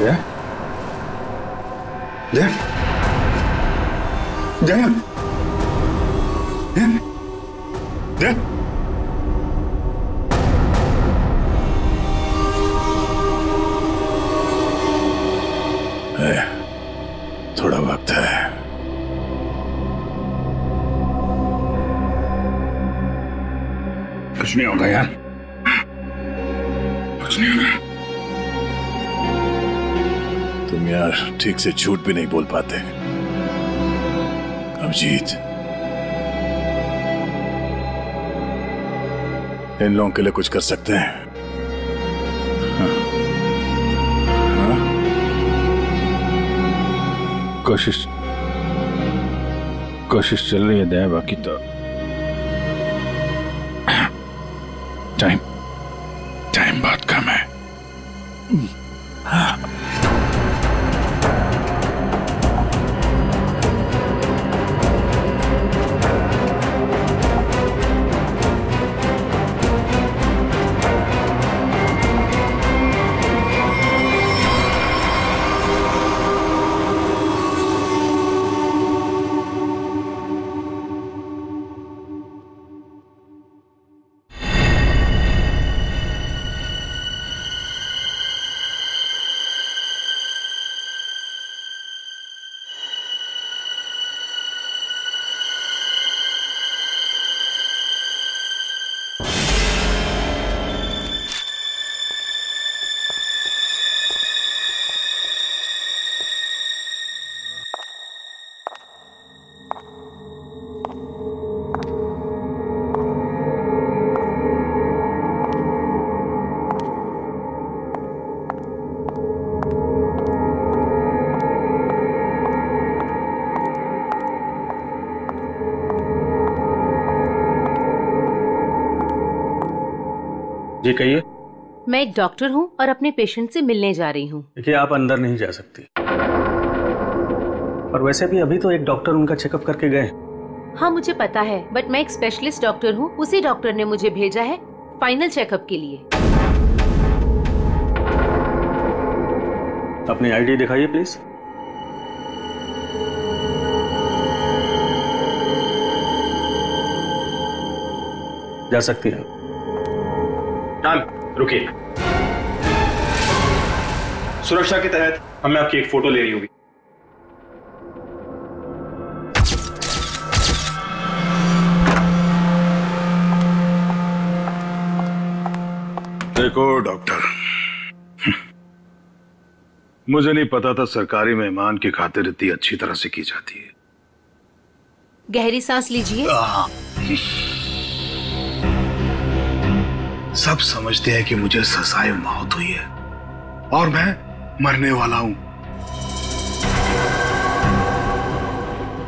जय जय जय जय थोड़ा वक्त है। कुछ नहीं होगा यार, कुछ नहीं होगा। तुम यार ठीक से झूठ भी नहीं बोल पाते। अभिजीत, इन लोगों के लिए कुछ कर सकते हैं? कोशिश चल रही है दया, बाकी तो टाइम बहुत कम है। जी कहिए। मैं एक डॉक्टर हूँ और अपने पेशेंट से मिलने जा रही हूँ। देखिए, आप अंदर नहीं जा सकती, और वैसे भी अभी तो एक डॉक्टर उनका चेकअप करके गए। हाँ मुझे पता है, बट मैं एक स्पेशलिस्ट डॉक्टर हूँ। उसी डॉक्टर ने मुझे भेजा है फाइनल चेकअप के लिए। अपनी आईडी दिखाइए प्लीज। जा सकती है। मैम रुकिए, सुरक्षा के तहत हमें आपकी एक फोटो लेनी होगी। देखो डॉक्टर, मुझे नहीं पता था सरकारी मेहमान की खातिर इतनी अच्छी तरह से की जाती है। गहरी सांस लीजिए। सब समझते हैं कि मुझे सजाए मौत हुई है और मैं मरने वाला हूं।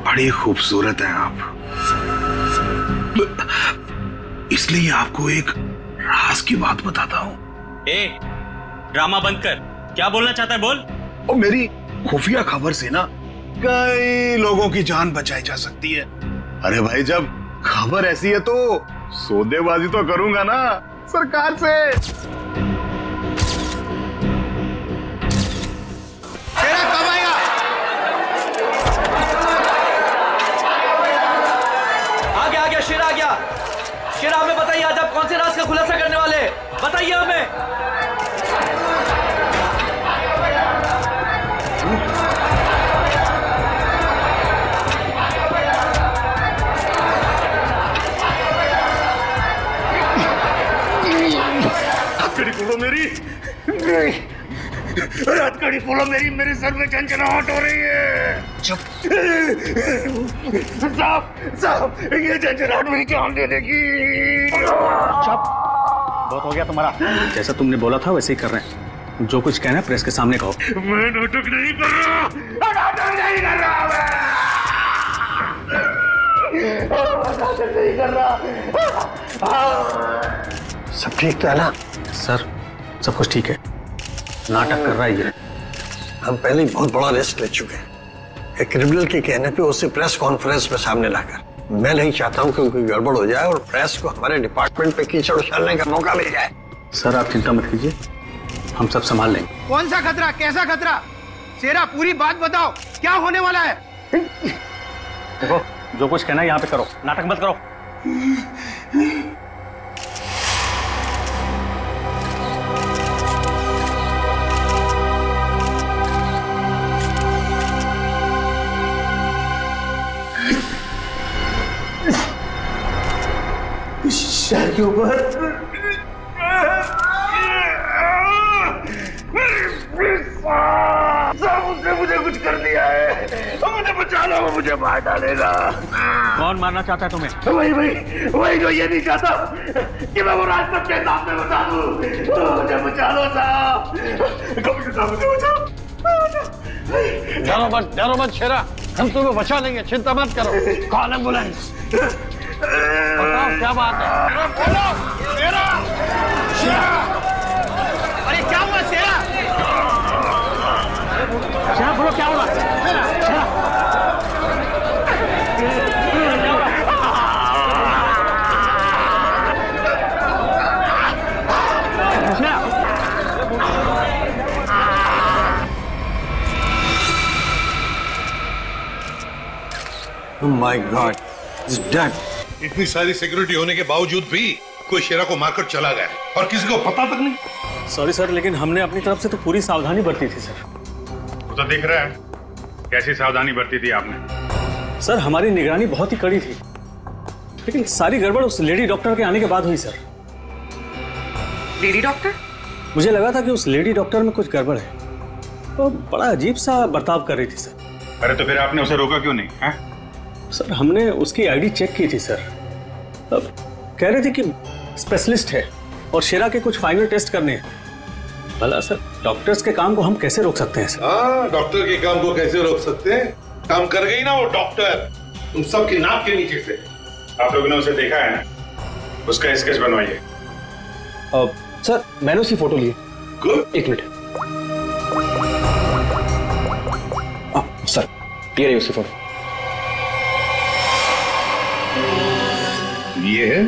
बड़ी खूबसूरत हैं आप, इसलिए आपको एक राज की बात बताता हूं। ड्रामा बंद कर, क्या बोलना चाहता है बोल। और मेरी खुफिया खबर से ना कई लोगों की जान बचाई जा सकती है। अरे भाई, जब खबर ऐसी है तो सौदेबाजी तो करूंगा ना सरकार से। शेरा कब आएगा? आ गया शेरा आ गया। शेरा, हमें बताइए आज आप कौन से राज का खुलासा करने वाले हैं? बताइए हमें। बोलो मेरी रात कड़ी बोलो मेरी, मेरे सर में झंझनाहट हो रही है। चुप साहब, ये झंझनाहट मेरी जान दे देगी। चुप, बहुत हो गया तुम्हारा। जैसा तुमने बोला था वैसे ही कर रहे हैं। जो कुछ कहना है प्रेस के सामने कहो। मैं नाटक नहीं कर रहा, नाटक नहीं कर रहा, नाटक नहीं कर रहा। सब ठीक तो है ना? सर सब कुछ ठीक है। नाटक कर रहा है ये। हम पहले ही बहुत बड़ा रिस्क ले चुके हैं। एक क्रिमिनल के कहने पे उसे प्रेस कॉन्फ्रेंस में सामने लाकर। मैं नहीं चाहता हूं कि कोई गड़बड़ हो जाए और प्रेस को हमारे डिपार्टमेंट पे कीचड़ उछालने का मौका मिल जाए। सर आप चिंता मत कीजिए, हम सब संभाल लेंगे। कौन सा खतरा, कैसा खतरा? शेरा पूरी बात बताओ, क्या होने वाला है? देखो, जो कुछ कहना है यहाँ पे करो, नाटक मत करो। शहर के ऊपर उसने मुझे कुछ कर दिया है, मुझे बचा लो, मुझे मार डालेगा। कौन मारना चाहता है तुम्हें? वही जो ये नहीं चाहता कि मैं वो राज सबके सामने बता दूं। मुझे बचा लो साहब, मुझे बचाओ। डरो मत शेरा, हम तुम्हें बचा लेंगे, चिंता मत करो। Call ambulance. बताओ क्या बात है? बोलो शेरा। अरे क्या हुआ शेरा? शेरा बोलो क्या हुआ? शेरा Oh my God, he's dead. इतनी सारी सिक्योरिटी होने के बावजूद भी कोई शेरा को मारकर चला गया और किसी को पता तक नहीं। सॉरी सर, लेकिन हमने अपनी तरफ से तो पूरी सावधानी बरती थी सर। वो तो दिख रहा है कैसी सावधानी बरती थी आपने। सर हमारी निगरानी बहुत ही कड़ी थी, लेकिन सारी गड़बड़ उस लेडी डॉक्टर के आने के बाद हुई सर। Lady doctor? मुझे लगा था कि उस लेडी डॉक्टर में कुछ गड़बड़ है, तो बड़ा अजीब सा बर्ताव कर रही थी सर। अरे तो फिर आपने उसे रोका क्यों नहीं है? सर हमने उसकी आईडी चेक की थी सर, अब कह रहे थे कि स्पेशलिस्ट है और शेरा के कुछ फाइनल टेस्ट करने हैं। भला सर डॉक्टर्स के काम को हम कैसे रोक सकते हैं सर? हाँ, डॉक्टर के काम को कैसे रोक सकते हैं? काम कर गई ना वो डॉक्टर, तुम सबकी नाक के नीचे से। आप लोगों ने उसे देखा है ना, उसका स्केच बनवाइए। सर मैंने उसकी फोटो ली। गुड। एक मिनट सर, ये रही उसकी फोटो। ये है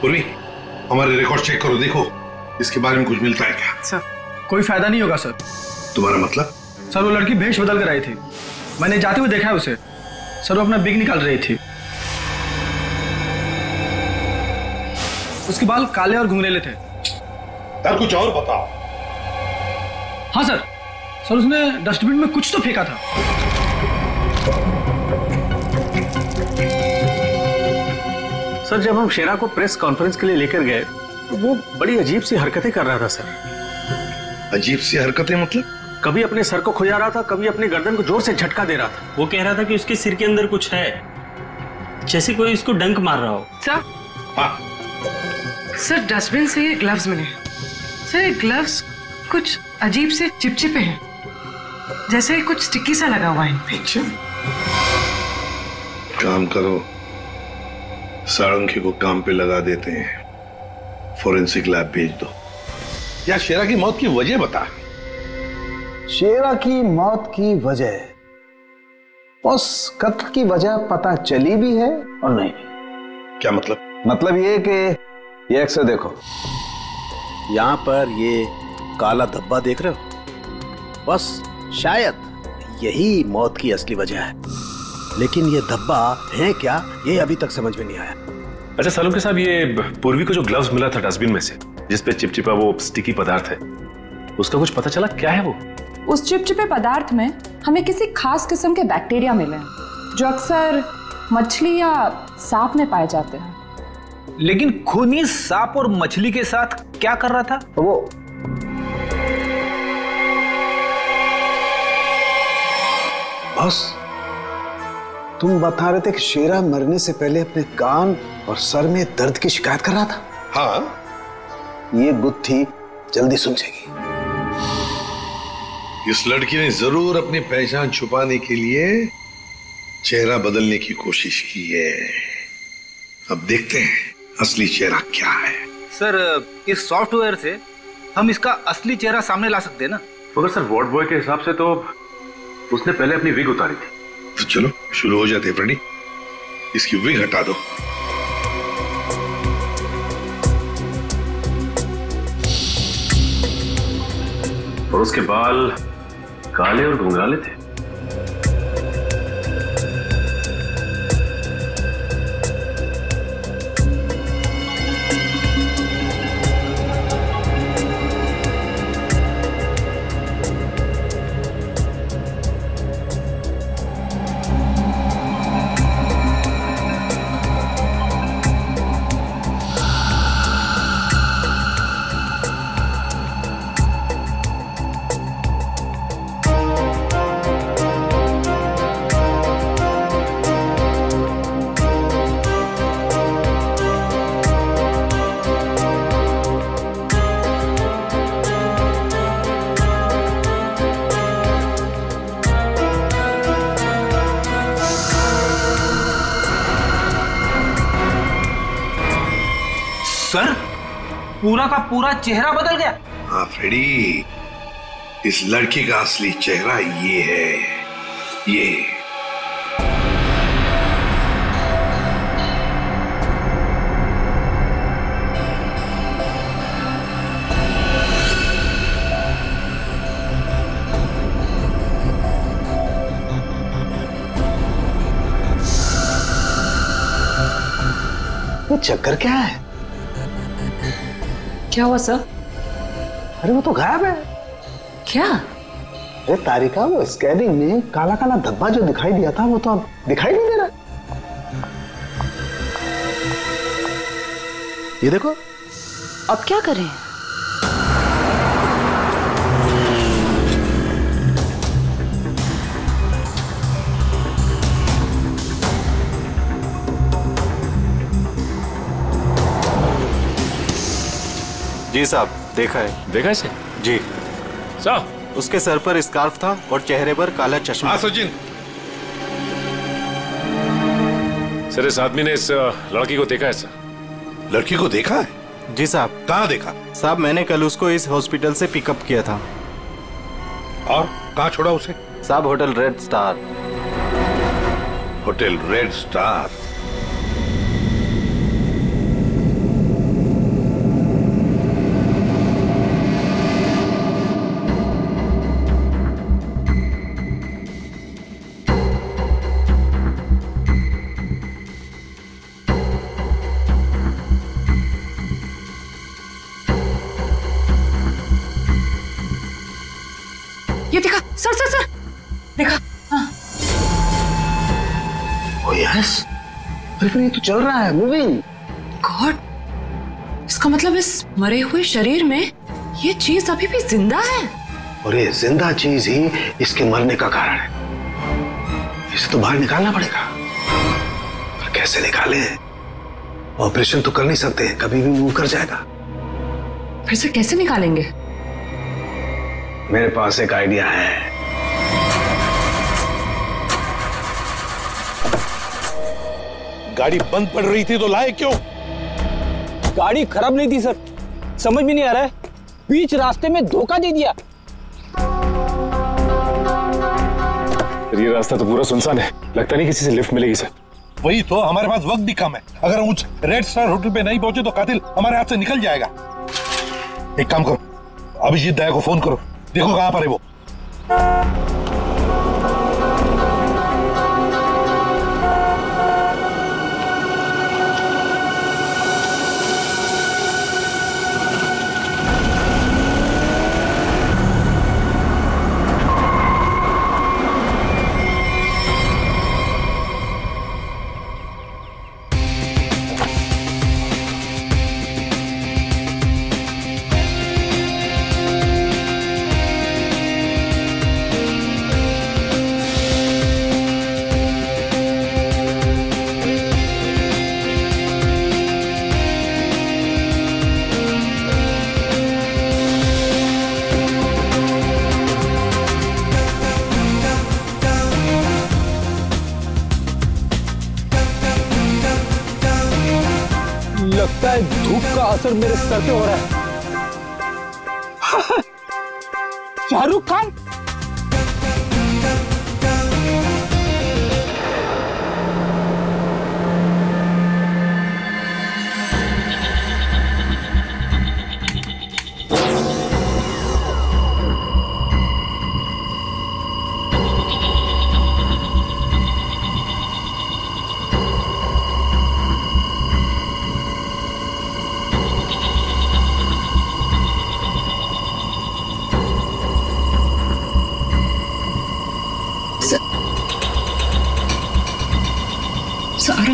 पूर्वी, हमारे रिकॉर्ड चेक करो, देखो इसके बारे में कुछ मिलता है क्या? सर कोई फायदा नहीं होगा सर। तुम्हारा मतलब? सर वो लड़की भेष बदल कर आई थी, मैंने जाते हुए देखा है उसे। सर वो अपना बिग निकाल रही थी, उसके बाल काले और घुंघरेले थे। यार कुछ और बताओ। हाँ सर, सर उसने डस्टबिन में कुछ तो फेंका था। सर जब हम शेरा को प्रेस कॉन्फ्रेंस के लिए लेकर गए तो वो बड़ी अजीब सी हरकतें कर रहा था सर। अजीब सी हरकतें मतलब? कभी अपने सर को खुजा रहा था, कभी अपनी गर्दन को जोर से झटका दे रहा था। वो कह रहा था कि उसके सिर के अंदर कुछ है, जैसे कोई इसको डंक मार रहा हो। सर हाँ सर डस्टबिन से ये ग्लव्स मिले। सर ये ग्लव्स कुछ अजीब से चिपचिपे हैं, जैसे कुछ स्टिकी सा लगा हुआ है। अच्छा काम करो, सारंगी को काम पे लगा देते हैं, फोरेंसिक लैब भेज दो। या शेरा की मौत की वजह बता। शेरा की मौत की वजह, बस कत्ल की वजह पता चली भी है और नहीं भी। क्या मतलब? मतलब ये कि ये अक्सर देखो, यहां पर ये काला धब्बा देख रहे हो, बस शायद यही मौत की असली वजह है, लेकिन ये धब्बा है क्या ये अभी तक समझ में नहीं आया। अच्छा सालुंके साहब, ये पूर्वी को जो ग्लव्स मिला था डस्टबिन में से, जिसपे चिपचिपा वो स्टिकी पदार्थ है, उसका कुछ पता चला क्या है वो? उस चिपचिपे पदार्थ में हमें किसी खास किस्म के बैक्टीरिया मिले हैं जो अक्सर मछली या सांप में पाए जाते हैं। लेकिन खूनी सांप और मछली के साथ क्या कर रहा था वो? बस तुम बता रहे थे कि शेरा मरने से पहले अपने कान और सर में दर्द की शिकायत कर रहा था। हाँ, ये गुत्थी जल्दी सुलझेगी। इस लड़की ने जरूर अपनी पहचान छुपाने के लिए चेहरा बदलने की कोशिश की है। अब देखते हैं असली चेहरा क्या है। सर इस सॉफ्टवेयर से हम इसका असली चेहरा सामने ला सकते हैं ना? मगर सर वार्ड बॉय के हिसाब से तो उसने पहले अपनी विग उतारी थी। तो चलो शुरू हो जाते हैं फ्रेंडी, इसकी विग हटा दो। और उसके बाल काले और घुंघराले थे। सर, पूरा का पूरा चेहरा बदल गया। हाँ फ्रेडी, इस लड़की का असली चेहरा ये है, ये। ये चक्कर क्या है? क्या हुआ सर? अरे वो तो गायब है। क्या? अरे तारिका, वो स्कैनिंग में काला काला धब्बा जो दिखाई दिया था वो तो अब दिखाई नहीं दे रहा। ये देखो। अब क्या करें? जी साहब, देखा है। देखा इसे? जी साहब, उसके सर पर स्कार्फ था और चेहरे पर काला चश्मा। हाँ सचिन। सर, इस आदमी ने इस लड़की को देखा है सर। लड़की को देखा है? जी साहब। कहाँ देखा? साहब, मैंने कल उसको इस हॉस्पिटल से पिकअप किया था। और कहाँ छोड़ा उसे? साहब, hotel red star. Hotel red star? ये देखा सर, सर सर, देखा? हाँ। ओ यस, अरे ये तो चल रहा है, मूविंग। गॉड, इसका मतलब इस मरे हुए शरीर में ये चीज अभी भी जिंदा है। और ये जिंदा चीज ही इसके मरने का कारण है। इसे तो बाहर निकालना पड़ेगा। पर कैसे निकाले? ऑपरेशन तो कर नहीं सकते, कभी भी मूव कर जाएगा। फिर से कैसे निकालेंगे? मेरे पास एक आइडिया है। गाड़ी बंद पड़ रही थी तो लाए क्यों? गाड़ी खराब नहीं थी सर, समझ में नहीं आ रहा है, बीच रास्ते में धोखा दे दिया। ये रास्ता तो पूरा सुनसान है, लगता नहीं किसी से लिफ्ट मिलेगी सर। वही तो, हमारे पास वक्त भी कम है। अगर हम उस रेड स्टार होटल पे नहीं पहुंचे तो कातिल हमारे हाथ से निकल जाएगा। एक काम करो, अभिजीत दया को फोन करो, देखो कहां पर है वो। लगता है धूप का असर मेरे सर पे हो रहा है। शाहरुख खान।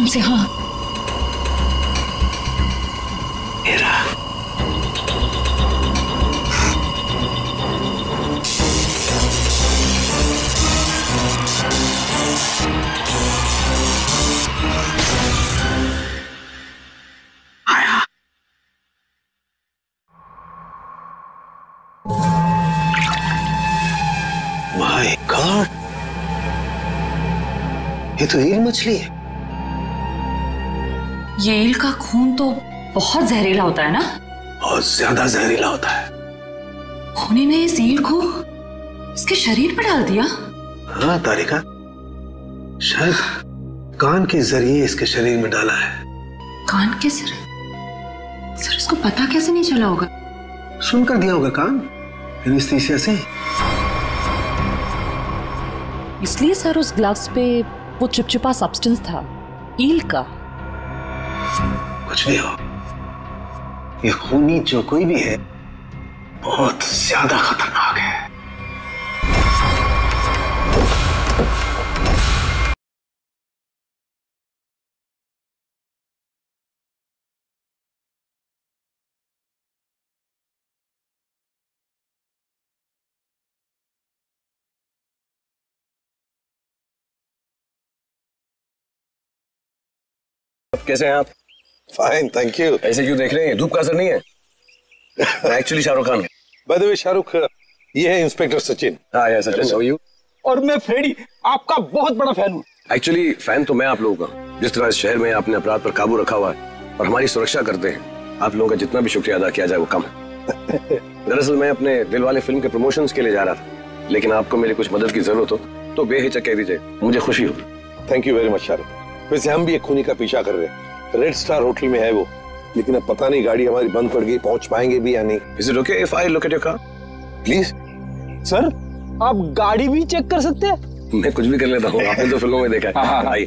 टाइम से। हाँ माय गॉड, ये तो ईल मछली है। ये ईल का खून तो बहुत जहरीला होता है ना? बहुत ज्यादा जहरीला होता है। खूनी ने इस ईल को इसके शरीर पर डाल दिया। हाँ तारिका, शायद कान के जरिए इसके शरीर में डाला है। कान के सर इसको पता कैसे नहीं चला होगा? सुनकर दिया होगा कान, एनेस्थीसिया से। इसलिए सर उस ग्लव्स पे वो चिपचिपा सब्सटेंस था, ईल का। कुछ भी हो, ये खूनी जो कोई भी है बहुत ज्यादा खतरनाक है। कैसे हैं आप? Fine, thank you. ऐसे क्यों देख रहे हैं? धूप का असर नहीं है? मैं एक्चुअली शाहरुख खान हूँ। बाय द वे शाहरुख, ये है इंस्पेक्टर सचिन। हाँ yes Sachin, how are you? और मैं फ्रेडी, आपका बहुत बड़ा फैन हूँ। एक्चुअली फैन तो मैं आप लोगों का। जिस तरह इस शहर में आपने अपराध पर काबू रखा हुआ है और हमारी सुरक्षा करते हैं, आप लोगों का जितना भी शुक्रिया अदा किया जाए वो कम है। दरअसल मैं अपने दिलवाले फिल्म के प्रमोशंस के लिए जा रहा था, लेकिन आपको मेरी कुछ मदद की जरूरत हो तो बेहिचक कह दीजिए, मुझे खुशी हो। Thank you very much Shahrukh. वैसे हम भी एक खूनी का पीछा कर रहे हैं, रेड स्टार होटल में है वो, लेकिन अब पता नहीं गाड़ी हमारी बंद पड़ गई, पहुंच पाएंगे भी या नहीं। Is it okay if I look at your car? Please. Sir आप गाड़ी भी चेक कर सकते हैं? मैं कुछ भी कर लेता हूँ, आपने तो फिल्मों में देखा है। आइए।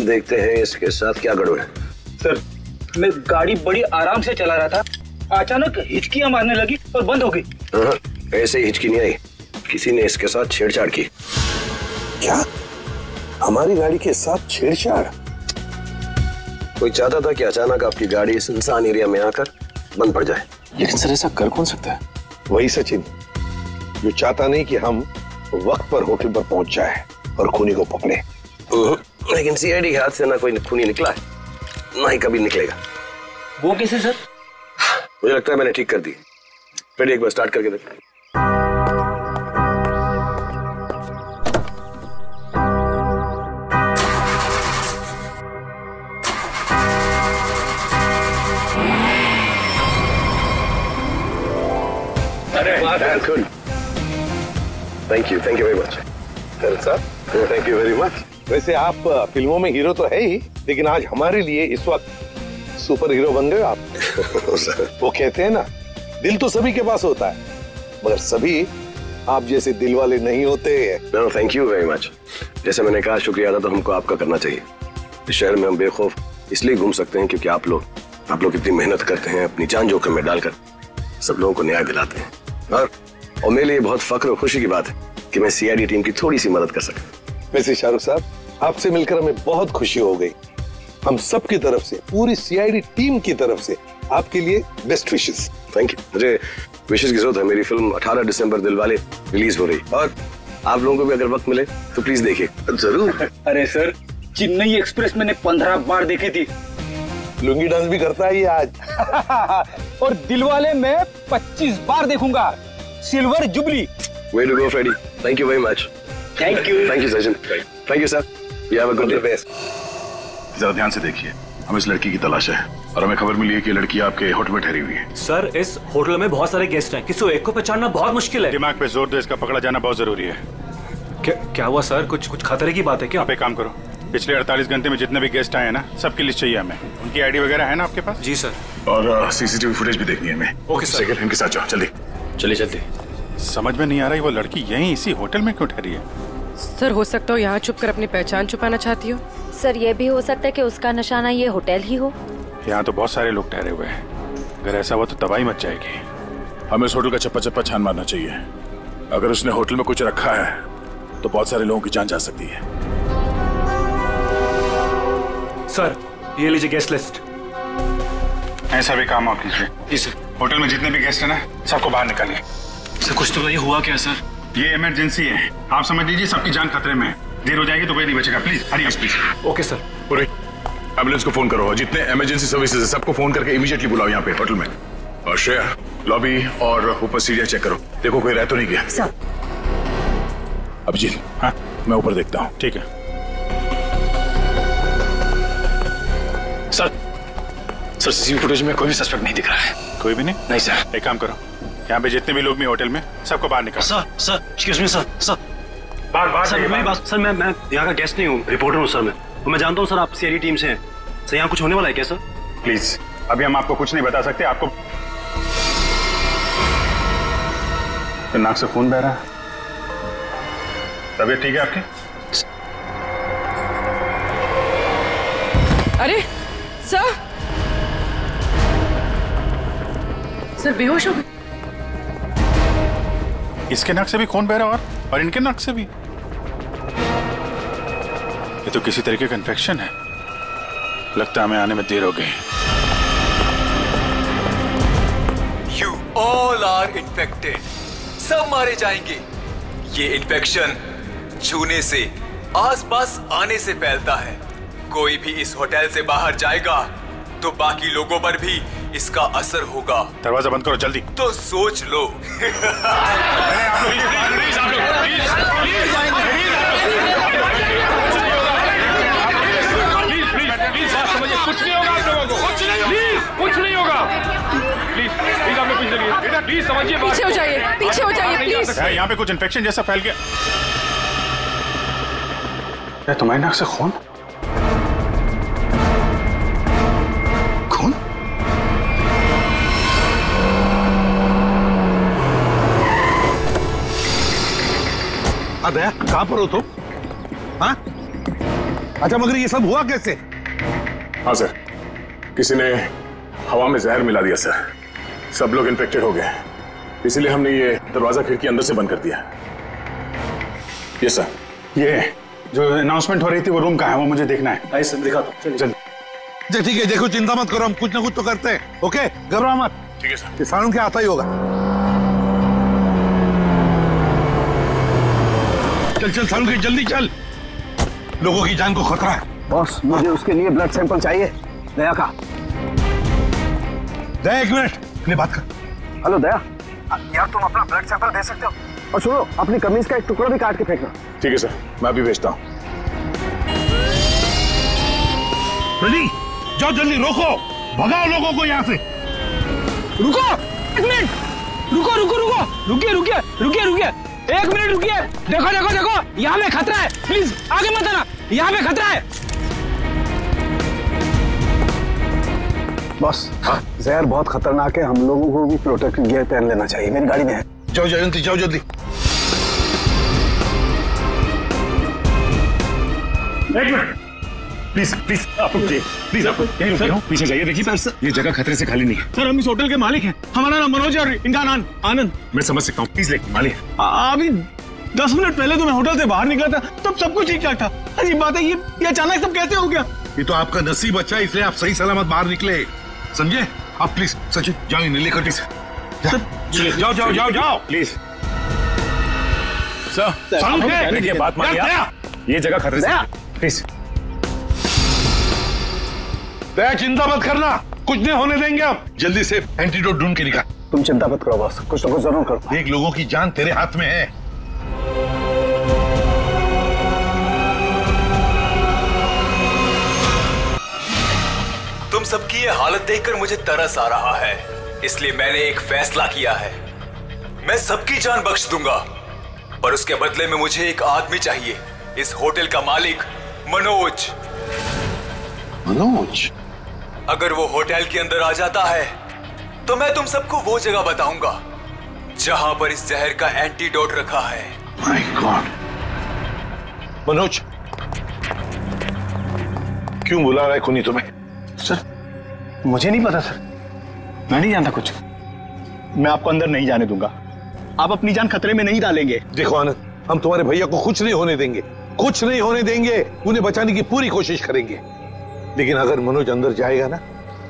देखते हैं इसके साथ क्या गड़बड़ है। सर मैं गाड़ी बड़ी आराम से चला रहा था, अचानक हिचकियां मारने लगी और बंद हो गई। ऐसे ही हिचकी नहीं आई, किसी ने इसके साथ छेड़छाड़ की। क्या? हमारी गाड़ी के साथ छेड़छाड़? कोई चाहता था कि अचानक आपकी गाड़ी सुनसान एरिया में आकर बंद पड़ जाए। लेकिन सर ऐसा कर कौन सकता है? वही सचिन, जो चाहता नहीं कि हम वक्त पर होटल पर पहुंच जाए और खूनी को पकड़े। लेकिन सीआईडी के हाथ से ना कोई खूनी निकला है, ना ही कभी निकलेगा। वो कैसे सर? मुझे लगता है मैंने ठीक कर दी। फिर एक बार स्टार्ट करके देख। Good. Thank you very much. Thank you very much. वैसे आप फिल्मों में हीरो तो है ही, लेकिन आज हमारे लिए इस वक्त सुपर हीरो बन गए आप। वो कहते हैं ना, दिल तो सभी के पास होता है, मगर सभी आप जैसे दिल वाले नहीं होते। No, thank you very much. जैसे मैंने कहा, शुक्रिया अदा तो हमको आपका करना चाहिए। इस शहर में हम बेखौफ इसलिए घूम सकते हैं क्योंकि आप लोग इतनी मेहनत करते हैं, अपनी जान जोखिम में डालकर सब लोगों को न्याय दिलाते हैं। और मेरे लिए बहुत फख्र और खुशी की बात है कि मैं सीआईडी टीम की थोड़ी सी मदद कर सका। वैसे शाहरुख साहब, आपसे मिलकर हमें बहुत खुशी हो गई। हम सब की तरफ से, पूरी सीआईडी टीम की तरफ से आपके लिए बेस्ट विशेस। Thank you. मुझे विशेस की जरूरत है। मेरी फिल्म 18 दिसंबर दिलवाले रिलीज हो रही, और आप लोगों को भी अगर वक्त मिले तो प्लीज देखिए। जरूर। अरे सर, चेन्नई एक्सप्रेस मैंने 15 बार देखी थी। लुंगी डांस भी करता है ये आज। और दिलवाले मैं 25 बार देखूंगा। Silver jubilee. Way to go, Freddy. Thank you very much. Thank you. Thank you, Sachin. Thank you, sir. You have a good day. जरा ध्यान से देखिए, हम इस लड़की की तलाश है और हमें खबर मिली है कि लड़की आपके होटल में ठहरी हुई है। सर, इस होटल में बहुत सारे गेस्ट हैं, किसी एक को पहचानना बहुत मुश्किल है। दिमाग पे जोर दो, इसका पकड़ा जाना बहुत जरूरी है। क्या हुआ सर? कुछ खतरे की बात है क्या? आप एक काम करो, पिछले 48 घंटे में जितने भी गेस्ट आए हैं ना, सबकी लिस्ट चाहिए हमें। उनकी आईडी वगैरह है ना आपके पास? जी सर। और सीसीटीवी फुटेज भी देखनी है हमें। Okay sir. इनके साथ जाओ, जल्दी। चलिए। समझ में नहीं आ रहा है वो लड़की यहीं इसी होटल में क्यों ठहरी है? सर हो सकता हो यहाँ छुप कर अपनी पहचान छुपाना चाहती हो। सर ये भी हो सकता है कि उसका निशाना ये होटल ही हो। यहाँ तो बहुत सारे लोग ठहरे हुए हैं, अगर ऐसा हुआ तो तबाही मच जाएगी। हमें इस होटल का चप्पा चप्पा छान मारना चाहिए। अगर उसने होटल में कुछ रखा है तो बहुत सारे लोगों की जान जा सकती है। सर, ये लीजिए गेस्ट लिस्ट। ऐसा भी काम आप कीजिए। जी सर। होटल में जितने भी गेस्ट हैं ना, सबको बाहर निकालिए। सर कुछ तो बताइए, हुआ क्या सर? ये इमरजेंसी है, आप समझ लीजिए सबकी जान खतरे में है। देर हो जाएगी तो कोई नहीं बचेगा। Please hurry up please. Okay sir. पूरी एम्बुलेंस को फोन करो और जितने इमरजेंसी सर्विसेज है सबको फोन करके इमीडिएटली बुलाओ यहाँ पे होटल में। और श्रेया, लॉबी और ऊपर सीढ़ियां चेक करो, देखो कोई रह तो नहीं गया। सर। अभिजीत, हाँ मैं ऊपर देखता हूँ। ठीक है सर। सर सीसीटीवी फुटेज में कोई भी सस्पेक्ट नहीं दिख रहा है। कोई भी नहीं? नहीं सर। एक काम करो, यहाँ पे जितने भी लोग भी होटल में सबको बाहर निकालो। Sir excuse me sir. बाहर सर मेरी बात। सर मैं यहाँ का गेस्ट नहीं हूँ, रिपोर्टर हूँ सर। मैं जानता हूँ सर आप सीआईडी टीम से हैं। सर यहाँ कुछ होने वाला है क्या सर? प्लीज अभी हम आपको कुछ नहीं बता सकते। आपको तो नाक से खून बह रहा है। तबीयत ठीक है आपकी? अरे सर बेहोश हो गए। इसके नाक से भी खून बह रहा और इनके नाक से भी। ये तो किसी तरीके का इन्फेक्शन है। लगता है हमें आने में देर हो गई। You all are infected. सब मारे जाएंगे। ये इन्फेक्शन छूने से, आसपास आने से फैलता है। कोई भी इस होटल से बाहर जाएगा तो बाकी लोगों पर भी इसका असर होगा। दरवाजा बंद करो जल्दी। तो सोच लो। कुछ नहीं होगा आप लोगों को। कुछ नहीं होगा। प्लीज आप लोग पीछे रहिए। प्लीज समझिए। पीछे हो जाइए, पीछे हो जाइए प्लीज। यहाँ पे कुछ इन्फेक्शन जैसा फैल गया। तुम्हारी नाक से खून? दया, कहां पर हो तुम? हाँ? अच्छा मगर ये सब हुआ कैसे? हाँ सर, किसी ने हवा में जहर मिला दिया सर। सब लोग इन्फेक्टेड हो गए, इसीलिए हमने ये दरवाजा खिड़की अंदर से बंद कर दिया। ये सर, ये जो अनाउंसमेंट हो रही थी वो रूम कहाँ है, वो मुझे देखना है। आइए सर दिखा दो। चल ठीक है, देखो चिंता मत करो, हम कुछ ना कुछ तो करते हैं। ओके, घबराओ मत। ठीक है सर। किसानों के आता ही होगा। चल सालू जल्दी चल, लोगों की जान को खतरा है। बॉस मुझे उसके लिए ब्लड सैंपल चाहिए, दया का। दया एक मिनट, अपनी बात कर। हेलो दया, यार तुम अपना ब्लड सैंपल दे सकते हो? और सुनो, अपनी कमीज का एक टुकड़ा भी काट के फेंकना। ठीक है सर, मैं अभी भेजता हूँ। रेडी, जाओ जल्दी, रोको, भगाओ लोगों को यहाँ से। रुको एक मिनट, रुको रुको रुको, रुकिए रुकिए रुकिए रुकिए, एक मिनट रुकिए। देखो देखो देखो, यहाँ में खतरा है, प्लीज आगे मत आना, यहाँ में खतरा है। बॉस जहर बहुत खतरनाक है, हम लोगों को भी प्रोटेक्टिव गियर पहन लेना चाहिए। मेरी गाड़ी में है। जाओ जयंती, जाओ जल्दी। एक मिनट प्लीज प्लीज, आप प्लीज आप यहीं रुकिए, पीछे जाइए। देखिए सर, ये जगह खतरे से खाली नहीं है। सर हम इस होटल के मालिक हैं, हमारा नाम मनोज और इनका नाम आनंद। मैं समझ सकता हूँ, प्लीज लेकिन मालिक अभी 10 मिनट पहले तो मैं होटल से बाहर निकला था, तब सब कुछ ठीक ठाक था। अजीब बात है, ये अचानक सब कैसे हो गया? ये तो आपका नसीब अच्छा है, इसलिए आप सही सलामत बाहर निकले, समझे? आप प्लीज सचिन जाओ, इन्हें लेकर जाओ जाओ जाओ जाओ प्लीज। सर ये बात मानिए, ये जगह खतरे से, प्लीज। दया चिंता मत करना, कुछ नहीं होने देंगे हम। जल्दी से एंटीडोट ढूंढ के निकाल। तुम चिंता मत करो बॉस, कुछ ना कुछ जरूर करो। एक लोगों की जान तेरे हाथ में है। तुम सबकी ये हालत देखकर मुझे तरस आ रहा है, इसलिए मैंने एक फैसला किया है। मैं सबकी जान बख्श दूंगा, पर उसके बदले में मुझे एक आदमी चाहिए। इस होटल का मालिक मनोज। मनोज? अगर वो होटल के अंदर आ जाता है तो मैं तुम सबको वो जगह बताऊंगा जहां पर इस जहर का एंटीडोट रखा है। My God. मनोज क्यों बुला रहा है खूनी तुम्हें? सर मुझे नहीं पता सर, मैं नहीं जानता कुछ। मैं आपको अंदर नहीं जाने दूंगा। आप अपनी जान खतरे में नहीं डालेंगे। देखो आनंद, हम तुम्हारे भैया को कुछ नहीं होने देंगे, कुछ नहीं होने देंगे। उन्हें बचाने की पूरी कोशिश करेंगे। लेकिन अगर मनोज अंदर जाएगा ना,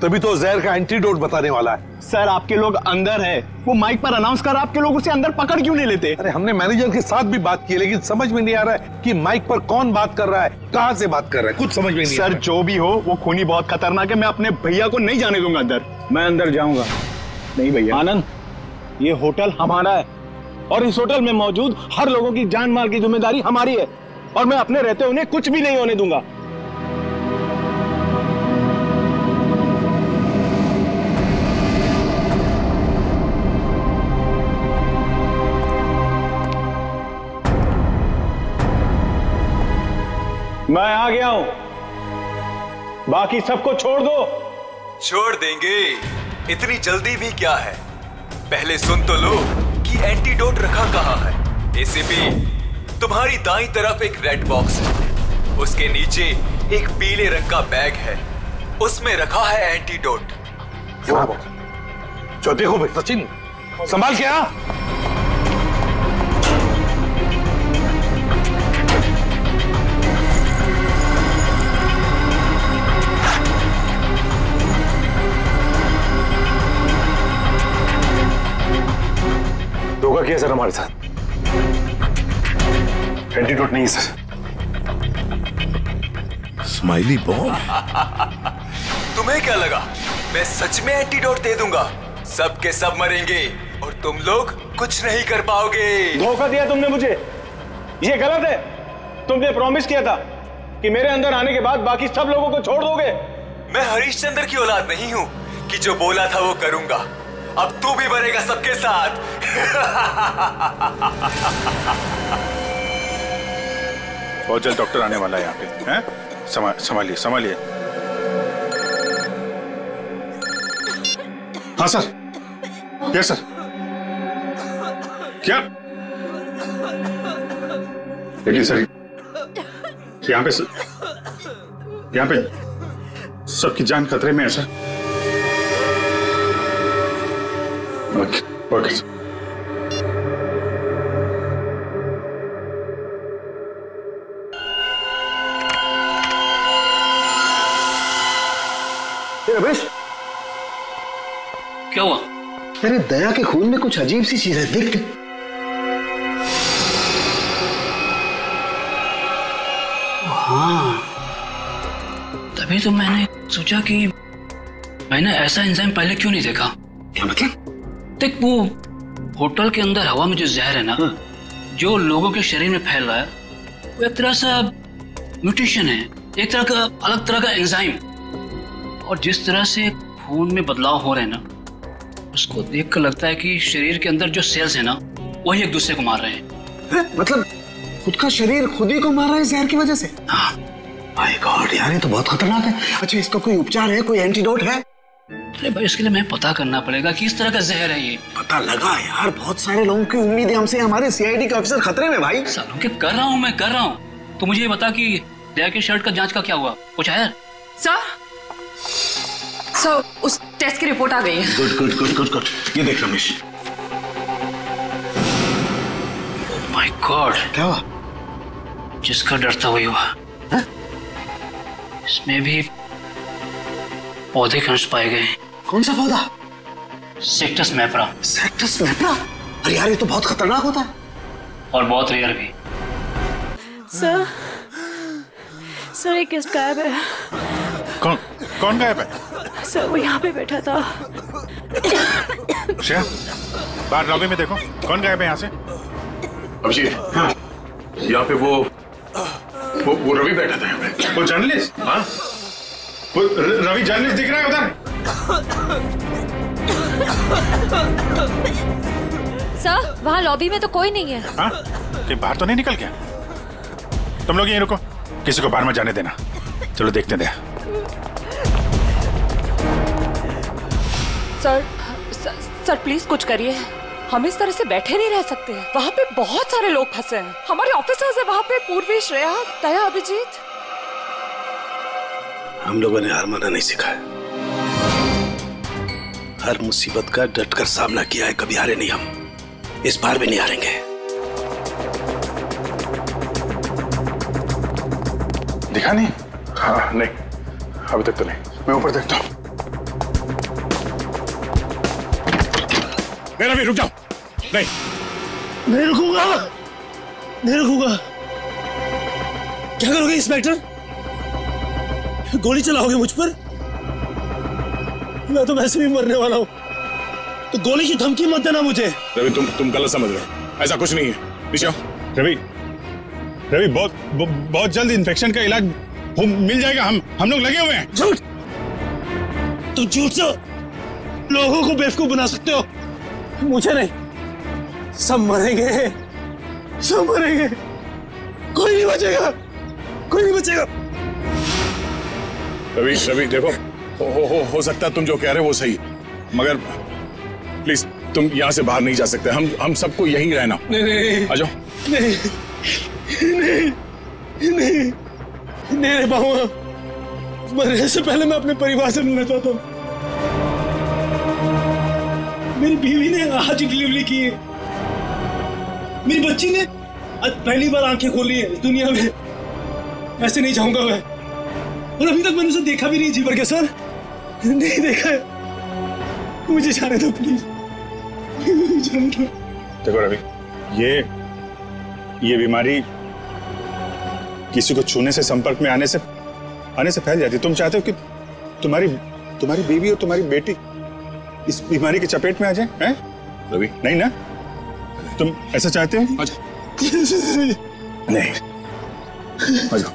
तभी तो जहर का एंटीडोट बताने वाला है। सर आपके लोग अंदर है, वो माइक पर अनाउंस कर, आपके लोग उसे अंदर पकड़ क्यों नहीं लेते? अरे हमने मैनेजर के साथ भी बात की, लेकिन समझ में नहीं आ रहा है कि माइक पर कौन बात कर रहा है, कहां से बात कर रहा है, कुछ समझ में नहीं आ रहा है। सर जो भी हो, वो खूनी बहुत खतरनाक है। मैं अपने भैया को नहीं जाने दूंगा अंदर। मैं अंदर जाऊंगा। नहीं भैया। आनंद, ये होटल हमारा है और इस होटल में मौजूद हर लोगों की जान माल की जिम्मेदारी हमारी है और मैं अपने रहते उन्हें कुछ भी नहीं होने दूंगा। मैं आ गया हूं, बाकी सबको छोड़ दो। छोड़ देंगे, इतनी जल्दी भी क्या है? पहले सुन तो लो कि एंटीडोट रखा कहाँ है। एसीपी, तुम्हारी दाईं तरफ एक रेड बॉक्स है, उसके नीचे एक पीले रंग का बैग है, उसमें रखा है एंटीडोट। जो देखो भाई सचिन, संभाल के आ। धोखा किया सर हमारे साथ। एंटीडोट नहीं है सर। Smiley bomb. तुम्हें क्या लगा मैं सच में एंटीडोट दे दूंगा? सब के सब मरेंगे और तुम लोग कुछ नहीं कर पाओगे। धोखा दिया तुमने मुझे, ये गलत है। तुमने प्रॉमिस किया था कि मेरे अंदर आने के बाद बाकी सब लोगों को छोड़ दोगे। मैं हरिश्चंद्र की औलाद नहीं हूं कि जो बोला था वो करूंगा। अब तू भी मरेगा सबके साथ। बहुत जल्द डॉक्टर आने वाला है यहाँ पे, हैं? संभालिए संभालिए। हाँ सर। Yes sir. क्या? देखिए सर, यहाँ पे सबकी जान खतरे में है सर। Okay sir. रमेश, क्या हुआ? अरे दया के खून में कुछ अजीब सी चीज है, देख। हाँ, तभी तो मैंने सोचा कि मैंने ऐसा एंजाइम पहले क्यों नहीं देखा। क्या मतलब? देख, वो होटल के अंदर हवा में जो जहर है ना, जो लोगों के शरीर में फैल रहा है, वो एक तरह सा म्यूटेशन है, एक तरह का अलग तरह का एंजाइम। और जिस तरह से खून में बदलाव हो रहे हैं ना, उसको देखकर लगता है कि शरीर के अंदर जो सेल्स है ना, वही एक दूसरे को मार रहे हैं। मतलब खुद का शरीर खुद ही को मार रहा है जहर की वजह से? हाँ। माय गॉड यार, ये तो बहुत खतरनाक है। अच्छा, इसका कोई उपचार है, कोई एंटीडोट है? अरे भाई, इसके लिए मैं पता करना पड़ेगा कि इस तरह का जहर है ये। पता लगा यार, बहुत सारे लोगों की उम्मीद है हमसे। हमारे सीआईडी के अफसर खतरे में भाई। सालों के कर रहा हूँ मैं, कर रहा हूँ। तो मुझे ये बता कि दया की शर्ट का जांच का क्या हुआ, कुछ आया? सर, उस टेस्ट की रिपोर्ट आ गई है। Good good good good good. ये देख रमेश। माय गॉड, क्या हुआ? जिसका डर था वही हुआ। इसमें भी पौधे के अंश पाए गए। कौन सा पौधा? सेक्टस मैप्रा। सेक्टस मैप्रा? अरे यार, ये तो बहुत खतरनाक होता है और बहुत रेयर भी। सर एक गेस्ट गायब है। कौन गायब है? सर वो यहाँ पे बैठा था। श्रेया, बाहर लॉबी में देखो, कौन गायब है यहाँ से? अभिजीत, हाँ, यहाँ पे वो रवि बैठा था यहाँ पे। वो जर्नलिस्ट? हाँ, वो रवि जर्नलिस्ट दिख रहा है उधर। सर, वहाँ लॉबी में तो कोई नहीं है। हाँ, कि बाहर तो नहीं निकल गया? तुम लोग यहीं रुको, किसी को बाहर मत जाने देना। चलो देखते हैं। सर प्लीज कुछ करिए। हम इस तरह से बैठे नहीं रह सकते। वहाँ पे बहुत सारे लोग फंसे हैं। हमारे ऑफिसर्स है वहाँ पे, पूर्वी, श्रेया, दया, अभिजीत। हम लोगों ने हार माना नहीं सिखाया। हर मुसीबत का डटकर सामना किया है, कभी हारे नहीं हम, इस बार भी नहीं हारेंगे। दिखा नहीं? हाँ नहीं, अभी तक तो नहीं। मैं ऊपर देखता हूं। मेरा भी रुक जाओ। नहीं नहीं रुकूंगा, नहीं रुकूंगा। क्या करोगे इंस्पेक्टर? गोली चलाओगे मुझ पर? मैं तो वैसे भी मरने वाला हूं, तो गोली की धमकी मत देना मुझे। रवि तुम गलत समझ रहे हो, ऐसा कुछ नहीं है। नीचे आओ। रवि बहुत जल्द इन्फेक्शन का इलाज मिल जाएगा। हम लोग लगे हुए हैं। झूठ! तुम झूठ से लोगों को बेवकूफ बना सकते हो, मुझे नहीं। सब मरेंगे, सब मरेंगे, कोई नहीं बचेगा, कोई नहीं बचेगा। रवि देखो, हो सकता है तुम जो कह रहे हो वो सही, मगर प्लीज तुम यहाँ से बाहर नहीं जा सकते। हम सबको यहीं रहना। नहीं आ जाओ। नहीं नहीं नहीं नहीं रह पाऊंगा। मरने से पहले मैं अपने परिवार से मिलना चाहता हूँ। मेरी बीवी ने आज डिलीवरी की है, मेरी बच्ची ने आज पहली बार आंखें खोली है इस दुनिया में। ऐसे नहीं जाऊंगा मैं, और अभी तक मैंने उसे देखा भी नहीं जी भर के। सर नहीं देखा है, मुझे जाने दो प्लीज, जाने दो। देखो रवि, ये बीमारी किसी को छूने से, संपर्क में आने से फैल जाती है। तुम चाहते हो कि तुम्हारी बीवी और तुम्हारी बेटी इस बीमारी की चपेट में आ जाए? हैं रवि? नहीं ना, तुम ऐसा चाहते हो? नहीं, आ जाओ,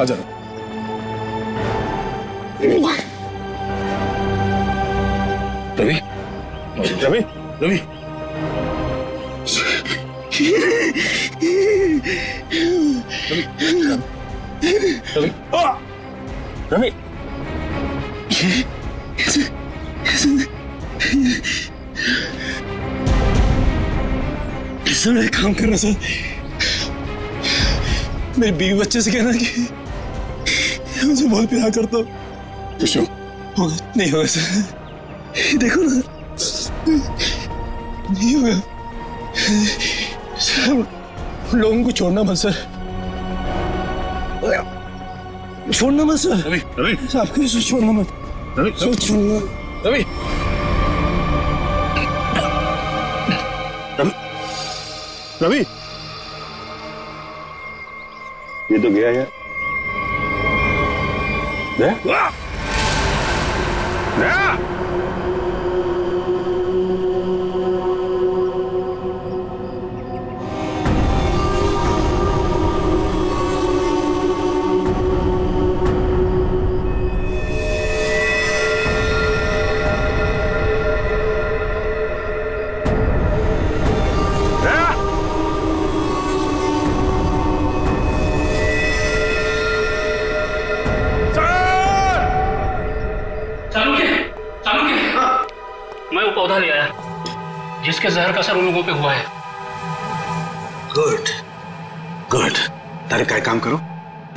आ जाओ। रवि रवि रवि रवि मैं काम कर रहा सर। मेरी बीवी बच्चे से कहना कि मुझे बहुत प्यार करता हूँ। होगा नहीं होगा सर, देखो ना, नहीं होगा सर। लोगों को छोड़ना मत सर, छोड़ना मत सर। रवि आपको छोड़ना मत। रवि छोड़ना। रवि रवि, ये तो गया यार। मैं वो पौधा ले आया जिसके जहर का असर उन लोगों पे हुआ है। Good good. तारे का काम करो,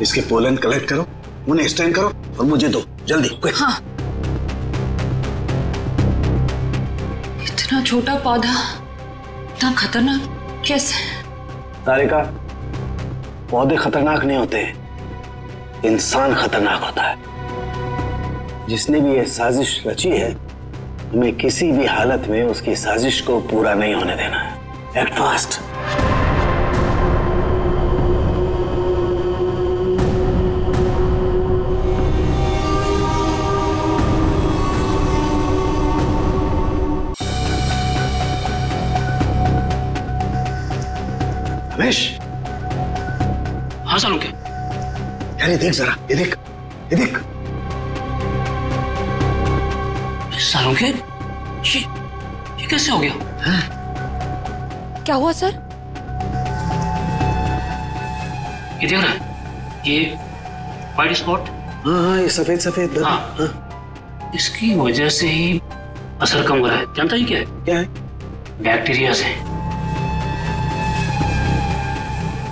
इसके पोलन कलेक्ट करो, उन्हें स्टैंड करो और मुझे दो जल्दी। हाँ। इतना छोटा पौधा इतना खतरनाक कैसे? तारिका, पौधे खतरनाक नहीं होते, इंसान खतरनाक होता है। जिसने भी ये साजिश रची है, हमें किसी भी हालत में उसकी साजिश को पूरा नहीं होने देना है। Act fast. रमेश। हाँ सालुंके। यार ये देख जरा, ये देख, ये देख। सालुंके, ये कैसे हो गया? हाँ? क्या हुआ सर? ये देख रहा है, ये वाइट स्पॉट। हाँ ये सफेद सफेद। हाँ। इसकी वजह से ही असर कम हो रहा है। जानता ही क्या है? क्या है? बैक्टीरिया से।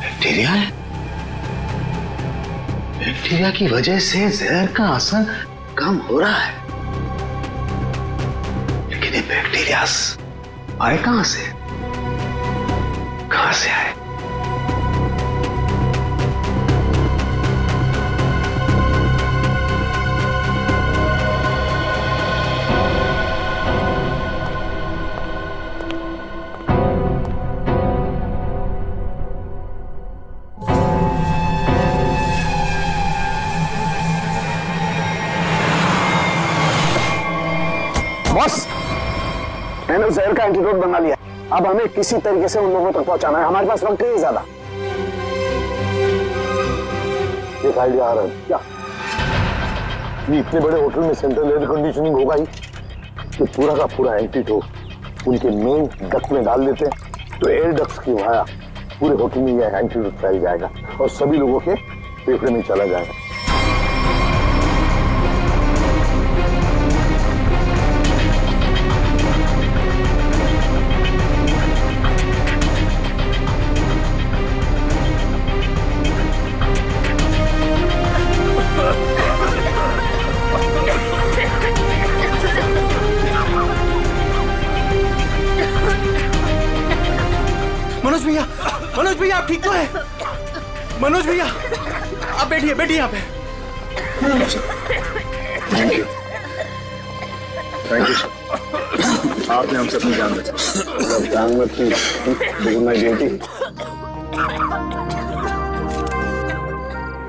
बैक्टीरिया है? बैक्टीरिया की वजह से जहर का असर कम हो रहा है। बैक्टीरियास आए कहां से? कहां से आए? बॉस, मैंने उस जहर का एंटीडोट बना लिया। अब हमें किसी तरीके से उन लोगों तक पहुंचाना है। हमारे पास वक्त नहीं है ज्यादा। एक आइडिया आ रहा है। क्या? ये इतने बड़े होटल में सेंट्रल एयर कंडीशनिंग होगा ही, तो पूरा का पूरा एंटीडोट उनके मेन डक्ट में डाल देते हैं, तो एयर डक्ट की वहां पूरे होटल में यह एंटीडोट फैल जाएगा और सभी लोगों के फेफड़े में चला जाएगा। मनोज भैया आप ठीक तो है? मनोज भैया आप बैठिए बैठिए यहाँ पे। Thank you sir. आपने हमसे अपनी जान बचाई। जान बची, माय ड्यूटी।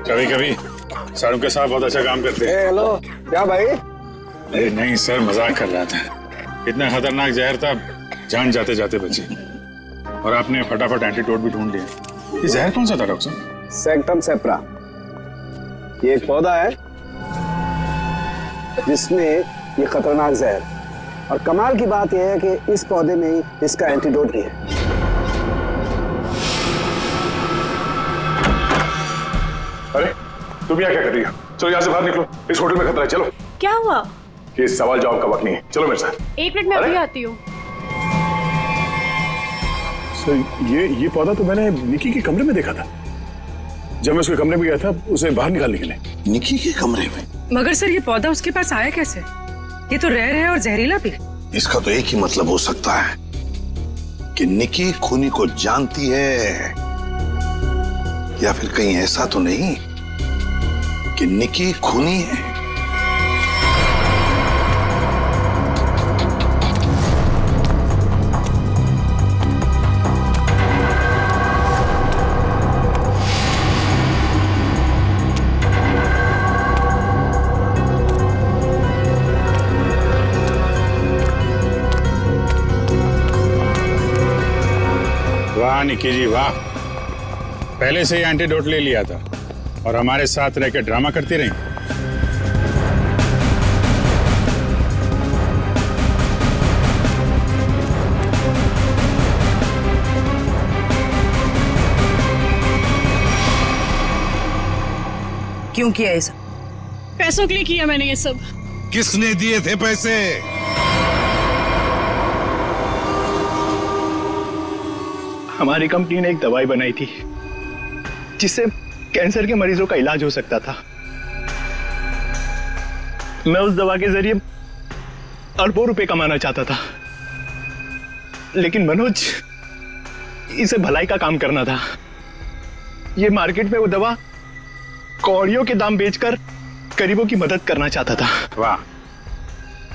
कभी कभी सारू के साथ बहुत अच्छा काम करते हैं। हेलो, क्या भाई? अरे नहीं सर, मजाक कर रहा था। इतना खतरनाक जहर था, जान जाते जाते बची। और आपने फटाफट एंटीडोट भी ढूंढ लिया। ये जहर कौन सा था डॉक्टर साहब? सेक्टम सेप्रा। ये एक पौधा है जिसमें ये खतरनाक जहर, और कमाल की बात यह है कि इस पौधे में ही इसका एंटीडोट भी है। अरे तुम यहाँ क्या कर रही हो? चलो यहाँ से बाहर निकलो, इस होटल में खतरा है। चलो। क्या हुआ? ये सवाल जवाब का वक्त नहीं है, चलो मेरे साथ। एक मिनट में अभी आती हूँ। ये पौधा तो मैंने निकी के कमरे में देखा था। जब मैं उसके कमरे में गया था उसे बाहर निकालने के लिए। निकी के कमरे में? मगर सर ये पौधा उसके पास आया कैसे? ये तो रेयर है और जहरीला भी। इसका तो एक ही मतलब हो सकता है कि निकी खूनी को जानती है, या फिर कहीं ऐसा तो नहीं कि निकी खूनी है। वाह निकी जी वाह, पहले से ही एंटीडोट ले लिया था और हमारे साथ रहकर ड्रामा करती रही। क्यों किया ये सब? पैसों के लिए किया मैंने ये सब। किसने दिए थे पैसे? हमारी कंपनी ने एक दवाई बनाई थी जिससे कैंसर के मरीजों का इलाज हो सकता था। मैं उस दवा के जरिए अरबों रुपए कमाना चाहता था, लेकिन मनोज इसे भलाई का काम करना था। ये मार्केट में वो दवा कौड़ियों के दाम बेचकर गरीबों की मदद करना चाहता था। वाह,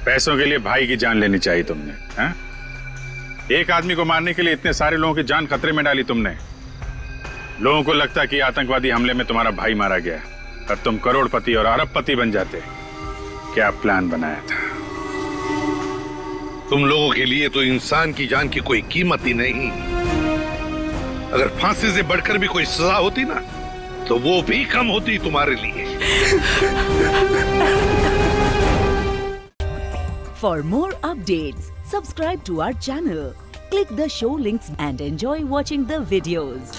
पैसों के लिए भाई की जान लेनी चाहिए तुमने, हैं? एक आदमी को मारने के लिए इतने सारे लोगों की जान खतरे में डाली तुमने। लोगों को लगता कि आतंकवादी हमले में तुम्हारा भाई मारा गया और तुम करोड़पति और अरबपति बन जाते। क्या प्लान बनाया था? तुम लोगों के लिए तो इंसान की जान की कोई कीमत ही नहीं। अगर फांसी से बढ़कर भी कोई सजा होती ना, तो वो भी कम होती तुम्हारे लिए। For more updates, subscribe to our channel, click the show links and enjoy watching the videos.